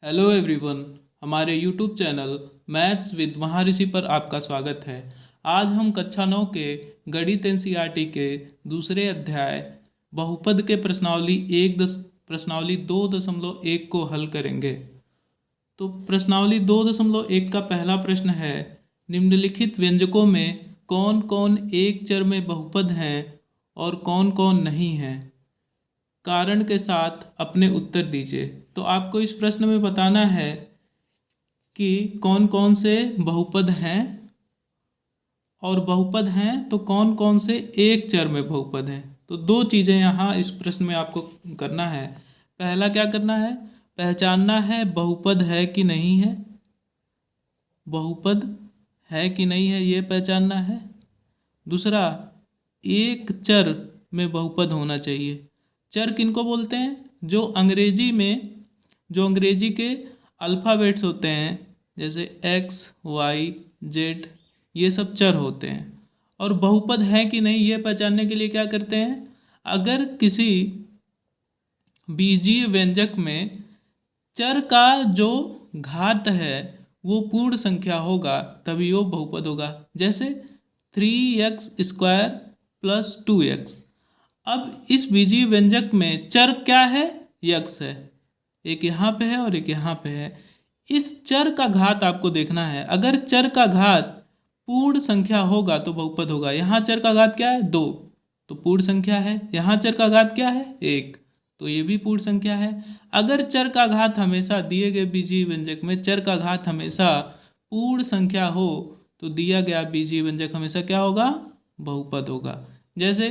Hello everyone, हमारे YouTube channel maths with महर्षि पर आपका स्वागत है। आज हम कक्षा 9 के गणित एनसीईआरटी के दूसरे अध्याय बहुपद के प्रश्नावली 2.1 को हल करेंगे। तो प्रश्नावली 2.1 का पहला प्रश्न है, निम्नलिखित व्यंजकों में कौन कौन एक चर में बहुपद हैं और कौन कौन नहीं हैं? कारण के साथ अपने उत्तर दीजिए। तो आपको इस प्रश्न में बताना है कि कौन कौन से बहुपद हैं और बहुपद हैं तो कौन कौन से एक चर में बहुपद हैं। तो दो चीज़ें यहाँ इस प्रश्न में आपको करना है। पहला क्या करना है, पहचानना है बहुपद है कि नहीं है, बहुपद है कि नहीं है ये पहचानना है। दूसरा, एक चर में बहुपद होना चाहिए। चर किनको बोलते हैं? जो अंग्रेजी के अल्फ़ाबेट्स होते हैं, जैसे एक्स वाई जेड, ये सब चर होते हैं। और बहुपद है कि नहीं ये पहचानने के लिए क्या करते हैं, अगर किसी बीजीय व्यंजक में चर का जो घात है वो पूर्ण संख्या होगा तभी वो बहुपद होगा। जैसे 3x² + 2x। अब इस बीजीय व्यंजक में चर क्या है? यक्स है। एक यहाँ पे है और एक यहाँ पे है। इस चर का घात आपको देखना है। अगर चर का घात पूर्ण संख्या होगा तो बहुपद होगा। यहाँ चर का घात क्या है? 2, तो पूर्ण संख्या है। यहाँ चर का घात क्या है? 1, तो ये भी पूर्ण संख्या है। अगर चर का घात हमेशा दिए गए बीजीय व्यंजक में चर का घात हमेशा पूर्ण संख्या हो तो दिया गया बीजीय व्यंजक हमेशा क्या होगा? बहुपद होगा। जैसे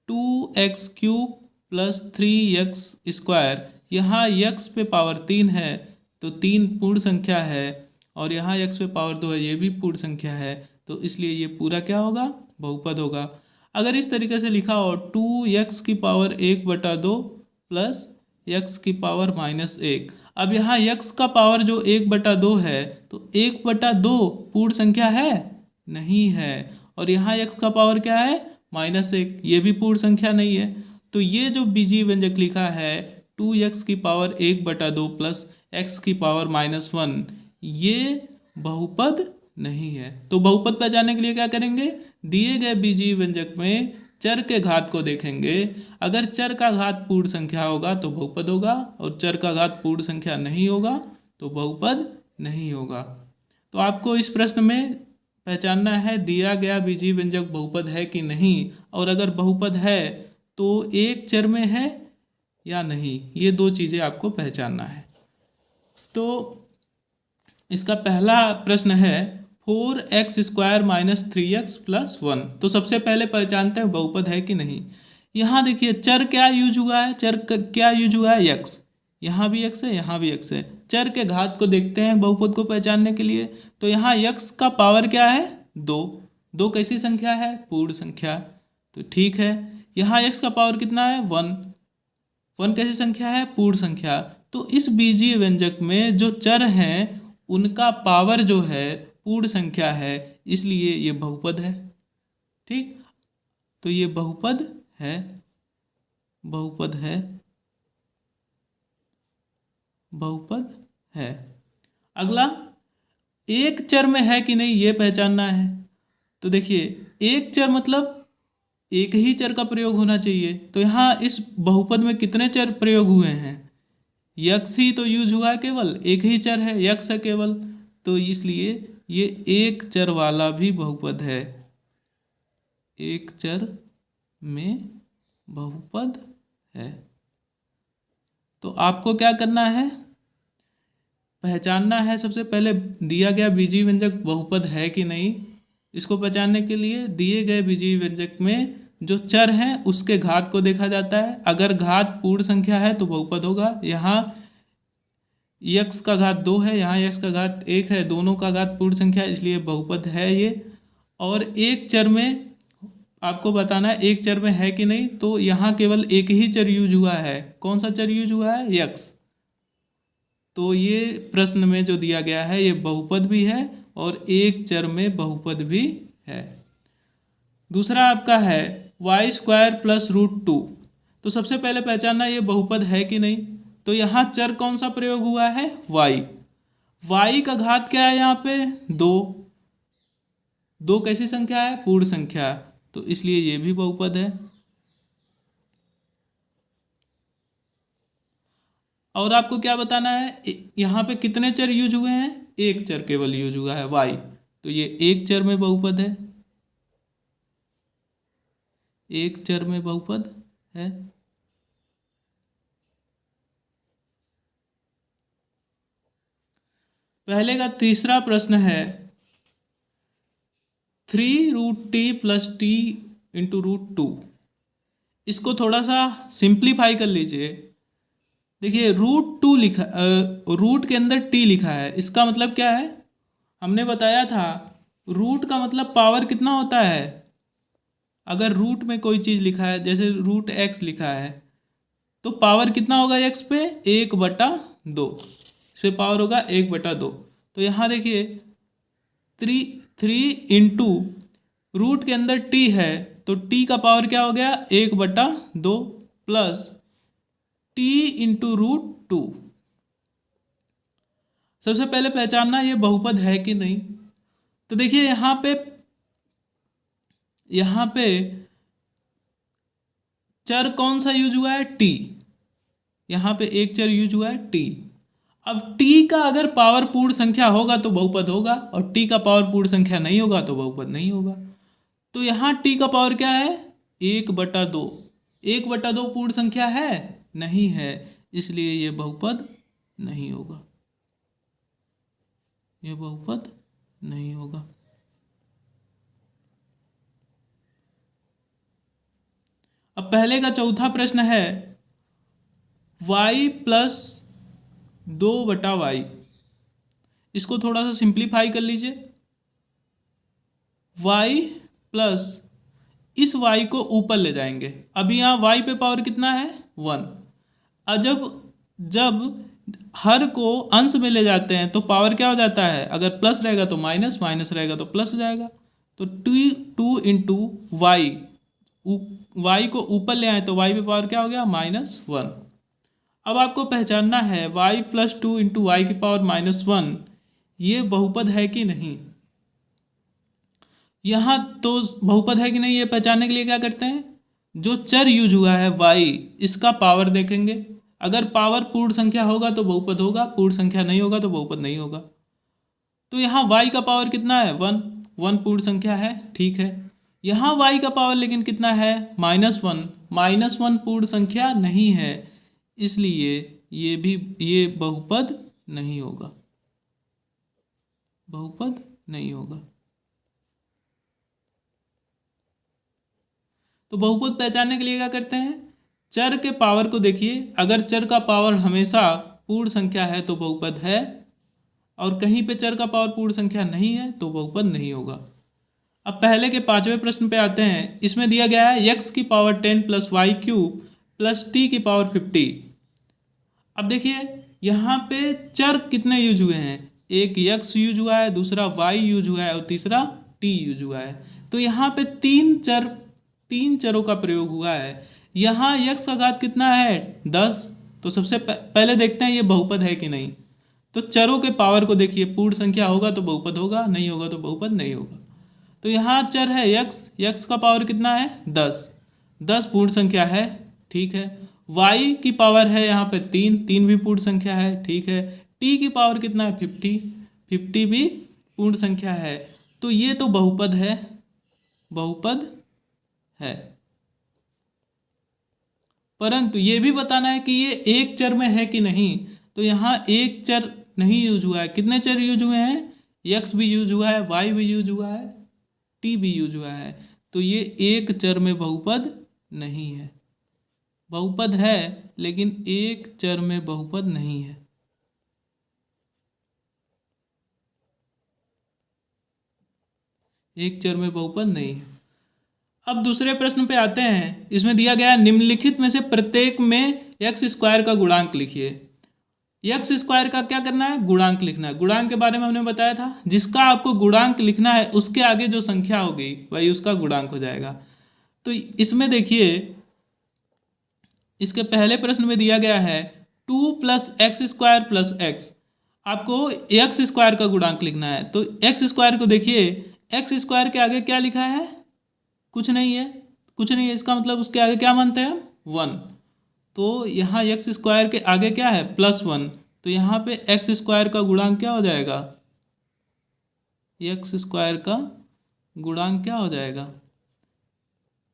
2x³ + 3x², यहाँ x पे पावर 3 है तो 3 पूर्ण संख्या है और यहाँ x पे पावर 2 है, ये भी पूर्ण संख्या है, तो इसलिए ये पूरा क्या होगा? बहुपद होगा। अगर इस तरीके से लिखा हो 2x⁴ प्लस x⁻⁻1। अब यहाँ x का पावर जो 1/2 है तो 1/2 पूर्ण संख्या है? नहीं है। और यहाँ x का पावर क्या है? -1, ये भी पूर्ण संख्या नहीं है। तो ये जो बीजीय व्यंजक लिखा है 2x⁻1² प्लस x⁻−1, ये बहुपद नहीं है। तो बहुपद पहचानने के लिए क्या करेंगे, दिए गए बीजीय व्यंजक में चर के घात को देखेंगे। अगर चर का घात पूर्ण संख्या होगा तो बहुपद होगा और चर का घात पूर्ण संख्या नहीं होगा तो बहुपद नहीं होगा। तो आपको इस प्रश्न में पहचानना है दिया गया बीजीय व्यंजक बहुपद है कि नहीं, और अगर बहुपद है तो एक चर में है या नहीं, ये दो चीज़ें आपको पहचानना है। तो इसका पहला प्रश्न है 4x² - 3x + 1। तो सबसे पहले पहचानते हैं बहुपद है कि नहीं। यहाँ देखिए चर क्या यूज हुआ है, क्या यूज हुआ है? x। यहाँ भी x है, यहाँ भी x है। चर के घात को देखते हैं बहुपद को पहचानने के लिए। तो यहाँ x का पावर क्या है? 2। 2 कैसी संख्या है? पूर्ण संख्या, तो ठीक है। यहाँ x का पावर कितना है? 1। 1 कैसी संख्या है? पूर्ण संख्या। तो इस बीजीय व्यंजक में जो चर हैं उनका पावर जो है पूर्ण संख्या है, इसलिए ये बहुपद है। ठीक, तो ये बहुपद है, बहुपद है, बहुपद है। अगला, एक चर में है कि नहीं ये पहचानना है। तो देखिए एक चर मतलब एक ही चर का प्रयोग होना चाहिए। तो यहाँ इस बहुपद में कितने चर प्रयोग हुए हैं? यक्स ही तो यूज हुआ है, केवल एक ही चर है, यक्स है केवल, तो इसलिए ये एक चर वाला भी बहुपद है। एक चर में बहुपद है। तो आपको क्या करना है, पहचानना है सबसे पहले दिया गया बीजीय व्यंजक बहुपद है कि नहीं। इसको पहचानने के लिए दिए गए बीजीय व्यंजक में जो चर हैं उसके घात को देखा जाता है। अगर घात पूर्ण संख्या है तो बहुपद होगा। यहाँ x का घात 2 है, यहाँ x का घात 1 है, दोनों का घात पूर्ण संख्या है, इसलिए बहुपद है ये। और एक चर में आपको बताना है एक चर में है कि नहीं। तो यहाँ केवल एक ही चर यूज हुआ है। कौन सा चर यूज हुआ है? x। तो ये प्रश्न में जो दिया गया है ये बहुपद भी है और एक चर में बहुपद भी है। दूसरा आपका है y² + √2। तो सबसे पहले पहचानना ये बहुपद है कि नहीं। तो यहाँ चर कौन सा प्रयोग हुआ है, y। y का घात क्या है यहाँ पे, 2। 2 कैसी संख्या है, पूर्ण संख्या, तो इसलिए ये भी बहुपद है। और आपको क्या बताना है, यहाँ पे कितने चर यूज हुए हैं, एक चर केवल यूज हुआ है y, तो ये एक चर में बहुपद है, एक चर में बहुपद है। पहले का तीसरा प्रश्न है 3√t + t × √2। इसको थोड़ा सा सिंप्लीफाई कर लीजिए। देखिए √2 लिखा, रूट के अंदर t लिखा है, इसका मतलब क्या है, हमने बताया था रूट का मतलब पावर कितना होता है। अगर रूट में कोई चीज़ लिखा है, जैसे √x लिखा है, तो पावर कितना होगा x पे, 1/2, इस पे पावर होगा 1/2। तो यहाँ देखिए 3 इंटू रूट के अंदर t है, तो t का पावर क्या हो गया, 1/2 प्लस t इंटू √2। सबसे पहले पहचानना ये बहुपद है कि नहीं। तो देखिए यहाँ पे चर कौन सा यूज हुआ है, t। यहाँ पे एक चर यूज हुआ है t। अब t का अगर पावर पूर्ण संख्या होगा तो बहुपद होगा, और t का पावर पूर्ण संख्या नहीं होगा तो बहुपद नहीं होगा। तो यहाँ t का पावर क्या है, 1/2। 1/2 पूर्ण संख्या है, नहीं है, इसलिए ये बहुपद नहीं होगा, ये बहुपद नहीं होगा। अब पहले का चौथा प्रश्न है y + 2/y। इसको थोड़ा सा सिंप्लीफाई कर लीजिए। y प्लस इस y को ऊपर ले जाएंगे। अभी यहाँ y पे पावर कितना है, 1। जब हर को अंश में ले जाते हैं तो पावर क्या हो जाता है, अगर प्लस रहेगा तो माइनस, माइनस रहेगा तो प्लस हो जाएगा। तो 2 इंटू y को ऊपर ले आए तो y पे पावर क्या हो गया, -1। अब आपको पहचानना है y + 2 इंटू y की पावर -1 ये बहुपद है कि नहीं। यहाँ तो बहुपद है कि नहीं ये पहचानने के लिए क्या करते हैं, जो चर यूज हुआ है y, इसका पावर देखेंगे। अगर पावर पूर्ण संख्या होगा तो बहुपद होगा, पूर्ण संख्या नहीं होगा तो बहुपद नहीं होगा। तो यहाँ y का पावर कितना है, 1 पूर्ण संख्या है, ठीक है। यहाँ y का पावर लेकिन कितना है, -1 पूर्ण संख्या नहीं है, इसलिए ये बहुपद नहीं होगा, बहुपद नहीं होगा। तो बहुपद पहचानने के लिए क्या करते हैं, चर के पावर को देखिए। अगर चर का पावर हमेशा पूर्ण संख्या है तो बहुपद है, और कहीं पे चर का पावर पूर्ण संख्या नहीं है तो बहुपद नहीं होगा। अब पहले के पांचवें प्रश्न पे आते हैं। इसमें दिया गया है x की पावर 10 + y³ + t की पावर 50। अब देखिए यहाँ पे चर कितने यूज हुए हैं, एक x यूज हुआ है, दूसरा y यूज हुआ है और तीसरा t यूज हुआ है। तो यहाँ पे तीन चरों का प्रयोग हुआ है। यहाँ x का घात कितना है, 10। तो सबसे पहले देखते हैं ये बहुपद है कि नहीं। तो चरों के पावर को देखिए, पूर्ण संख्या होगा तो बहुपद होगा, नहीं होगा तो बहुपद नहीं होगा। तो यहाँ चर है x का पावर कितना है, 10 पूर्ण संख्या है, ठीक है। y की पावर है यहाँ पे 3 भी पूर्ण संख्या है, ठीक है। t की पावर कितना है, 50 भी पूर्ण संख्या है। तो ये तो बहुपद है, बहुपद है। परंतु ये भी बताना है कि ये एक चर में है कि नहीं। तो यहाँ एक चर नहीं यूज हुआ है, कितने चर यूज हुए हैं, x भी यूज हुआ है, y भी यूज हुआ है, t भी यूज हुआ है। तो ये एक चर में बहुपद नहीं है, बहुपद है लेकिन एक चर में बहुपद नहीं है। एक चर में बहुपद नहीं है। अब दूसरे प्रश्न पे आते हैं। इसमें दिया गया है निम्नलिखित में से प्रत्येक में x² का गुणांक लिखिए। x² का क्या करना है, गुणांक लिखना है। गुणांक के बारे में हमने बताया था, जिसका आपको गुणांक लिखना है उसके आगे जो संख्या होगी वही उसका गुणांक हो जाएगा। तो इसमें देखिए इसके पहले प्रश्न में दिया गया है 2 plus x square plus x, आपको एक्स स्क्वायर का गुणांक लिखना है। तो एक्स स्क्वायर को देखिए, एक्स स्क्वायर के आगे क्या लिखा है, कुछ नहीं है, कुछ नहीं है, इसका मतलब उसके आगे क्या मानते हैं हम, 1। तो यहाँ एक्स स्क्वायर के आगे क्या है, +1, तो यहाँ पे एक्स स्क्वायर का गुणांक क्या हो जाएगा, एक्स स्क्वायर का गुणांक क्या हो जाएगा,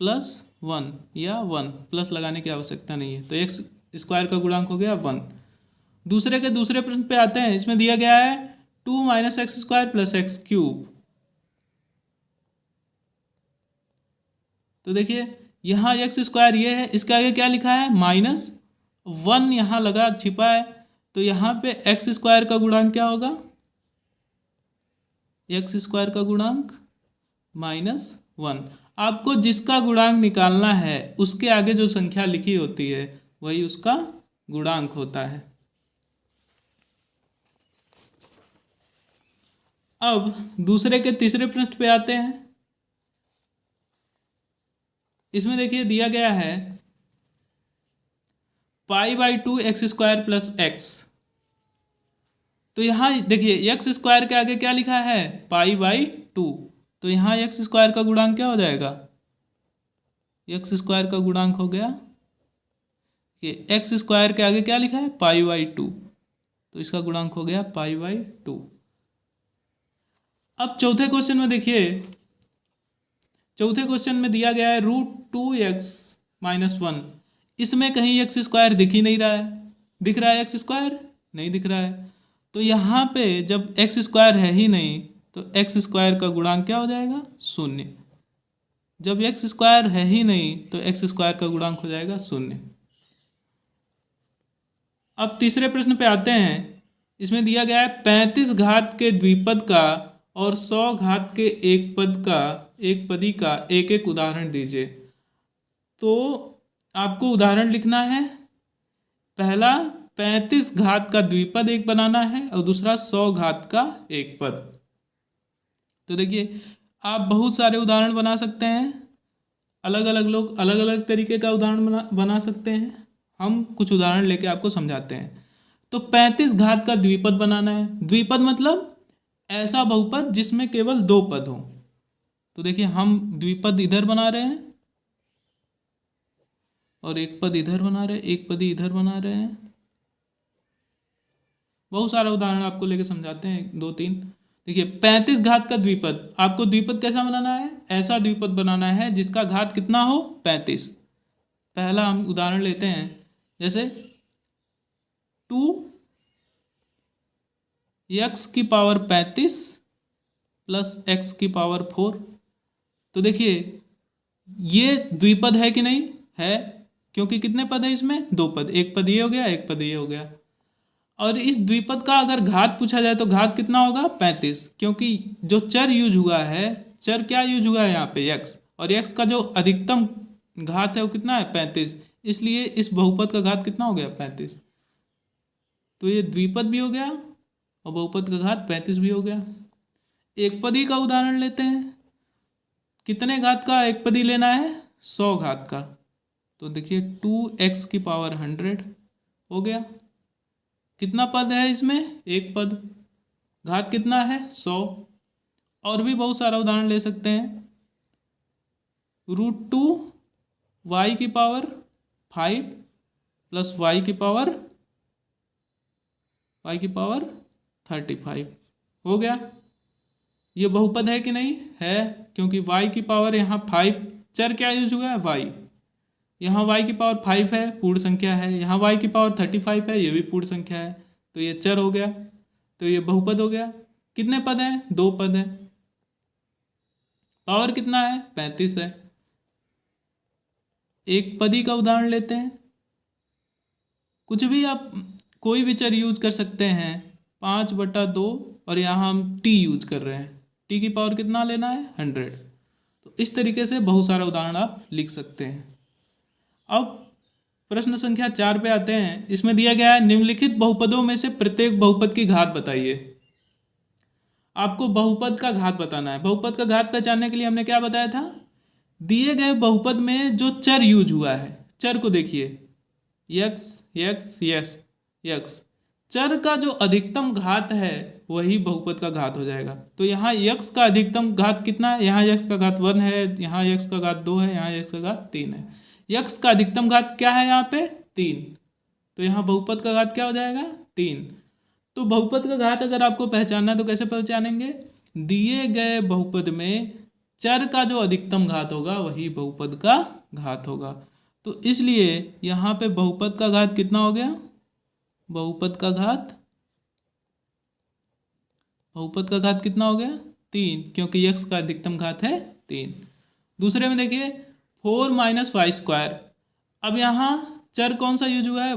+1 या 1, प्लस लगाने की आवश्यकता नहीं है। तो एक्स स्क्वायर का गुणांक हो गया 1। दूसरे के दूसरे प्रश्न पे आते हैं। इसमें दिया गया है 2 minus x square plus x cube. तो देखिए यहाँ एक्स स्क्वायर ये है, इसके आगे क्या लिखा है, -1 यहाँ लगा छिपा है। तो यहाँ पे एक्स स्क्वायर का गुणांक क्या होगा, एक्स स्क्वायर का गुणांक -1। आपको जिसका गुणांक निकालना है उसके आगे जो संख्या लिखी होती है वही उसका गुणांक होता है। अब दूसरे के तीसरे प्रश्न पे आते हैं। इसमें देखिए दिया गया है π/2 एक्स स्क्वायर प्लस एक्स। तो यहाँ देखिए एक्स स्क्वायर के आगे क्या लिखा है, π/2, तो यहाँ एक्स स्क्वायर का गुणांक क्या हो जाएगा, एक्स स्क्वायर का गुणांक हो गया, ये एक्स स्क्वायर के आगे क्या लिखा है, π/2, तो इसका गुणांक हो गया π/2। अब चौथे क्वेश्चन में देखिए, चौथे क्वेश्चन में दिया गया है √2x - 1। इसमें कहीं एक्स स्क्वायर दिख ही नहीं रहा है, दिख रहा है एक्स स्क्वायर, नहीं दिख रहा है। तो यहाँ पे जब एक्स स्क्वायर है ही नहीं तो एक्स स्क्वायर का गुणांक क्या हो जाएगा, 0। जब एक्स स्क्वायर है ही नहीं तो एक्स स्क्वायर का गुणांक हो जाएगा 0। अब तीसरे प्रश्न पे आते हैं। इसमें दिया गया है 35 घात के द्विपद का और 100 घात के एक पदी का एक एक उदाहरण दीजिए। तो आपको उदाहरण लिखना है। पहला 35 घात का द्विपद एक बनाना है और दूसरा 100 घात का एक पद। तो देखिए आप बहुत सारे उदाहरण बना सकते हैं, अलग अलग लोग अलग अलग तरीके का उदाहरण बना सकते हैं। हम कुछ उदाहरण लेके आपको समझाते हैं। तो 35 घात का द्विपद बनाना है। द्विपद मतलब ऐसा बहुपद जिसमें केवल 2 पद हों। तो देखिए हम द्विपद इधर बना रहे हैं और एक पद इधर बना रहे हैं, एक पद इधर बना रहे हैं। बहुत सारा उदाहरण आपको लेके समझाते हैं, 2-3। देखिए 35 घात का द्विपद, आपको द्विपद कैसा बनाना है, ऐसा द्विपद बनाना है जिसका घात कितना हो, 35। पहला हम उदाहरण लेते हैं, जैसे 2x⁵ प्लस x⁴। तो देखिए ये द्विपद है कि नहीं है, क्योंकि कितने पद है इसमें, 2 पद, एक पद ये हो गया, एक पद ये हो गया। और इस द्विपद का अगर घात पूछा जाए तो घात कितना होगा, 35, क्योंकि जो चर यूज हुआ है, चर क्या यूज हुआ है यहाँ पे, x, और x का जो अधिकतम घात है वो कितना है, 35, इसलिए इस बहुपद का घात कितना हो गया, 35। तो ये द्विपद भी हो गया और बहुपद का घात 35 भी हो गया। एक पदी का उदाहरण लेते हैं। कितने घात का एक पदी लेना है, 100 घात का। तो देखिए 2x⁴ हो गया। कितना पद है इसमें, एक पद, घात कितना है, 100। और भी बहुत सारा उदाहरण ले सकते हैं। √2y⁵ प्लस y⁵35 हो गया। ये बहुपद है कि नहीं है, क्योंकि y⁵ यहाँ 5, चर क्या यूज हुआ है, y। यहाँ y⁵5 है, पूर्ण संख्या है। यहाँ y⁵35 है, ये भी पूर्ण संख्या है। तो ये चर हो गया, तो ये बहुपद हो गया। कितने पद हैं, 2 पद हैं। पावर कितना है, 35 है। एक पदी का उदाहरण लेते हैं। कुछ भी आप कोई भी चर यूज कर सकते हैं, 5/2, और यहाँ हम t यूज कर रहे हैं। t की पावर कितना लेना है, 100। तो इस तरीके से बहुत सारा उदाहरण आप लिख सकते हैं। अब प्रश्न संख्या 4 पे आते हैं। इसमें दिया गया है निम्नलिखित बहुपदों में से प्रत्येक बहुपद की घात बताइए। आपको बहुपद का घात बताना है। बहुपद का घात पहचानने के लिए हमने क्या बताया था, दिए गए बहुपद में जो चर यूज हुआ है, चर को देखिए, x, यक्स, चर का जो अधिकतम घात है वही बहुपद का घात हो जाएगा। तो यहाँ यक्स का अधिकतम घात कितना है, यहाँ यक्स का घात 1 है, यहाँ यक्स का घात 2 है, यहाँ यक्स का घात 3 है। यक्स का अधिकतम घात क्या है यहाँ पे 3, तो यहाँ बहुपद का घात क्या हो जाएगा 3। तो बहुपद का घात अगर आपको पहचानना है तो कैसे पहचानेंगे, दिए गए बहुपद में चर का जो अधिकतम घात होगा वही बहुपद का घात होगा। तो इसलिए यहाँ पे बहुपद का घात कितना हो गया, बहुपद का घात कितना हो गया 3, क्योंकि यक्स का अधिकतम घात है 3। दूसरे में देखिए 4 माइनस वाई स्क्वायर। अब यहाँ चर कौन सा यूज हुआ है,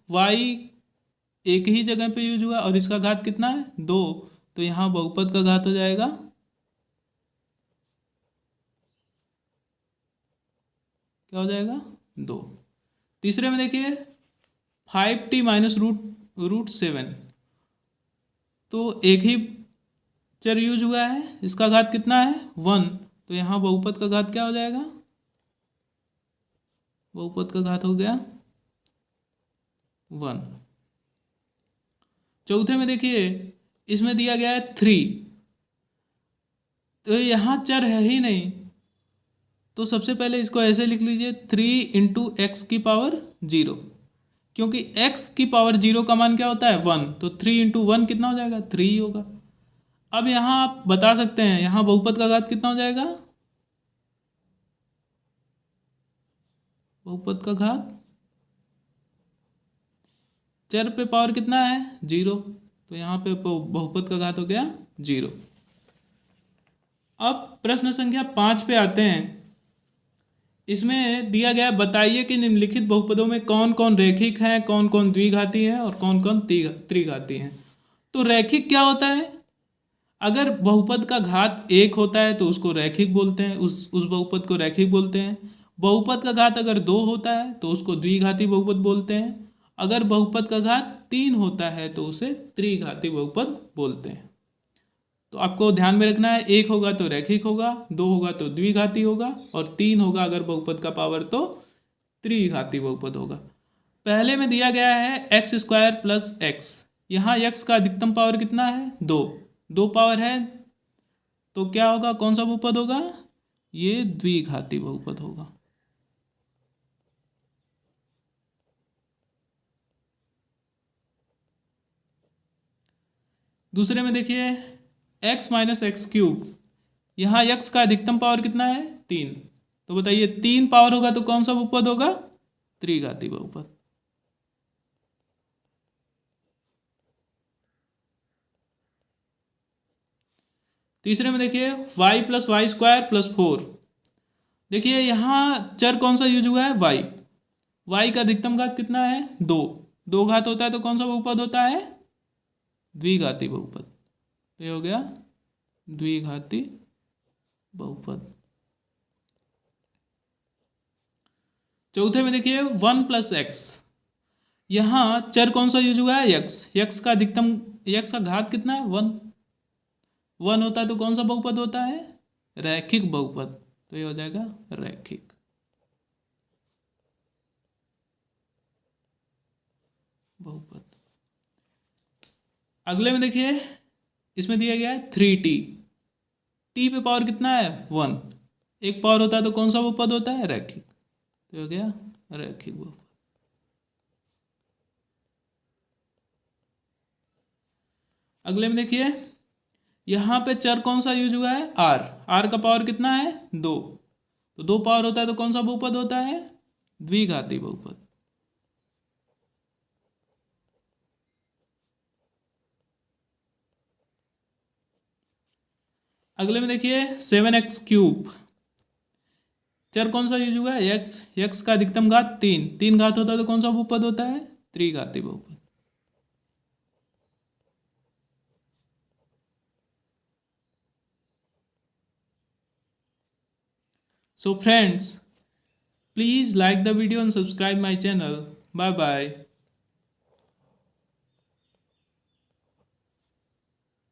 वाई एक ही जगह पे यूज हुआ और इसका घात कितना है 2, तो यहाँ बहुपद का घात हो जाएगा क्या हो जाएगा 2। तीसरे में देखिए 5t माइनस रूट 7, तो एक ही चर यूज हुआ है, इसका घात कितना है 1, तो यहाँ बहुपद का घात क्या हो जाएगा, बहुपद का घात हो गया 1। चौथे में देखिए इसमें दिया गया है 3, तो यहाँ चर है ही नहीं, तो सबसे पहले इसको ऐसे लिख लीजिए 3 इंटू एक्स की पावर 0, क्योंकि x की पावर 0 का मान क्या होता है 1, तो 3 इंटू 1 कितना हो जाएगा 3 ही होगा। अब यहाँ आप बता सकते हैं यहाँ बहुपद का घात कितना हो जाएगा, बहुपद का घात चर पे पावर कितना है 0, तो यहाँ पे बहुपद का घात हो गया 0। अब प्रश्न संख्या 5 पे आते हैं। इसमें दिया गया बताइए कि निम्नलिखित बहुपदों में कौन कौन रैखिक हैं, कौन कौन द्विघाती हैं और कौन कौन त्रिघाती हैं। तो रैखिक क्या होता है, अगर बहुपद का घात 1 होता है तो उसको रैखिक बोलते हैं, उस बहुपद को रैखिक बोलते हैं। बहुपद का घात अगर 2 होता है तो उसको द्विघाती बहुपद बोलते हैं। अगर बहुपद का घात 3 होता है तो उसे त्रिघाती बहुपद बोलते हैं। तो आपको ध्यान में रखना है 1 होगा तो रैखिक होगा, 2 होगा तो द्विघाती होगा और 3 होगा अगर बहुपद का पावर तो त्रिघाती बहुपद होगा। पहले में दिया गया है एक्स स्क्वायर प्लस एक्स, यहाँ एक्स का अधिकतम पावर कितना है 2 पावर है, तो क्या होगा कौन सा बहुपद होगा, ये द्विघाती बहुपद होगा। दूसरे में देखिए x माइनस एक्स क्यूब, यहाँ x का अधिकतम पावर कितना है 3, तो बताइए 3 पावर होगा तो कौन सा बहुपद होगा, त्रिघाती बहुपद। तीसरे में देखिए y plus Y square plus 4, देखिए यहाँ चर कौन सा यूज हुआ है y का अधिकतम घात कितना है 2 घात होता है तो कौन सा बहुपद होता है, द्विघाती बहुपद। तो ये हो गया द्विघाती बहुपद। चौथे में देखिए 1 प्लस एक्स, यहाँ चर कौन सा यूज हुआ है x का अधिकतम, x का घात कितना है 1 होता है तो कौन सा बहुपद होता है, रैखिक बहुपद। तो ये हो जाएगा रैखिक। बहुपद। अगले में देखिए इसमें दिया गया है 3t, t पे पावर कितना है 1, एक पावर होता है तो कौन सा बहुपद होता है, रैखिक। तो हो गया रैखिक बहुपद। अगले में देखिए यहाँ पे चर कौन सा यूज हुआ है r का पावर कितना है 2, तो 2 पावर होता है तो कौन सा बहुपद होता है, द्विघाती बहुपद। अगले में देखिए 7x क्यूब, चर कौन सा यूज हुआ है x का अधिकतम घात 3 घात होता है तो कौन सा बहुपद होता है, त्रिघाती बहुपद। So friends, please like the video and subscribe my channel. Bye bye.